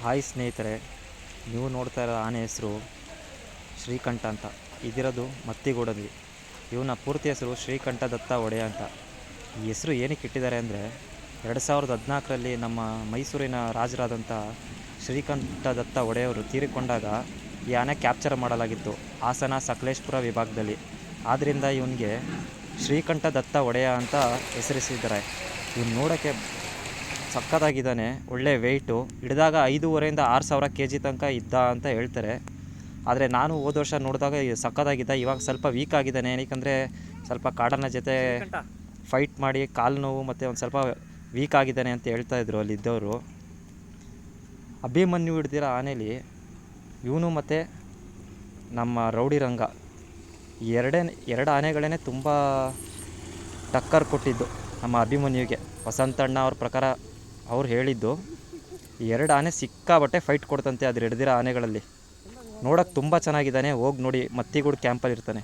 Hi ಸ್ನೇಹಿತರೆ, ನೀವು ನೋಡ್ತಾ ಇರೋ ಆನೆ ಹೆಸರು ಶ್ರೀಕಂಠ ಅಂತ. ಇದಿರೋದು ಮತ್ತಿಗೂಡಲ್ಲಿ. ಇವನ ಪೂರ್ತಿ ಹೆಸರು ಶ್ರೀಕಂಠ ದತ್ತ ಒಡೆಯ ಅಂತ. ಈ ಹೆಸರು ಏನಕ್ಕೆ ಇಟ್ಟಿದ್ದಾರೆ ಅಂದರೆ 2014ರಲ್ಲಿ ನಮ್ಮ ಮೈಸೂರಿನ ರಾಜರಾದಂಥ ಶ್ರೀಕಂಠ ದತ್ತ ಒಡೆಯವರು ತೀರಿಕೊಂಡಾಗ ಈ ಆನೆ ಕ್ಯಾಪ್ಚರ್ ಮಾಡಲಾಗಿತ್ತು ಹಾಸನ ಸಕಲೇಶಪುರ ವಿಭಾಗದಲ್ಲಿ. ಆದ್ದರಿಂದ ಇವನಿಗೆ ಶ್ರೀಕಂಠ ದತ್ತ ಒಡೆಯ ಅಂತ ಹೆಸರಿಸಿದ್ದಾರೆ. ಇವನು ನೋಡೋಕ್ಕೆ ಸಕ್ಕತ್ತಾಗಿದ್ದಾನೆ, ಒಳ್ಳೆ ವೆಯ್ಟು. ಹಿಡಿದಾಗ 5,500 6 ಸಾವಿರ kg ತನಕ ಇದ್ದ ಅಂತ ಹೇಳ್ತಾರೆ. ಆದರೆ ನಾನು ಹೋದ ವರ್ಷ ನೋಡಿದಾಗ ಸಕ್ಕತ್ತಾಗಿದ್ದ. ಇವಾಗ ಸ್ವಲ್ಪ ವೀಕ್ ಆಗಿದ್ದಾನೆ, ಏನಕ್ಕೆ ಸ್ವಲ್ಪ ಕಾಡನ ಜೊತೆ ಫೈಟ್ ಮಾಡಿ ಕಾಲು ನೋವು ಮತ್ತು ಒಂದು ಸ್ವಲ್ಪ ವೀಕ್ ಆಗಿದ್ದಾನೆ ಅಂತ ಹೇಳ್ತಾಯಿದ್ರು ಅಲ್ಲಿದ್ದವರು. ಅಭಿಮನ್ಯು ಹಿಡ್ದಿರೋ ಆನೆಯಲ್ಲಿ ಇವನು ಮತ್ತು ನಮ್ಮ ರೌಡಿ ರಂಗ ಎರಡು ಆನೆಗಳೇ ತುಂಬ ಟಕ್ಕರ್ ಕೊಟ್ಟಿದ್ದು ನಮ್ಮ ಅಭಿಮನ್ಯುಗೆ. ವಸಂತಣ್ಣ ಅವ್ರ ಪ್ರಕಾರ ಅವ್ರು ಹೇಳಿದ್ದು, ಈ 2 ಆನೆ ಸಿಕ್ಕಾಬಟ್ಟೆ ಫೈಟ್ ಕೊಡ್ತಂತೆ ಅದ್ರ ಹಿಡ್ದಿರೋ ಆನೆಗಳಲ್ಲಿ. ನೋಡೋಕ್ಕೆ ತುಂಬ ಚೆನ್ನಾಗಿದ್ದಾನೆ, ಹೋಗಿ ನೋಡಿ, ಮತ್ತಿಗೂಡು ಕ್ಯಾಂಪಲ್ಲಿ ಇರ್ತಾನೆ.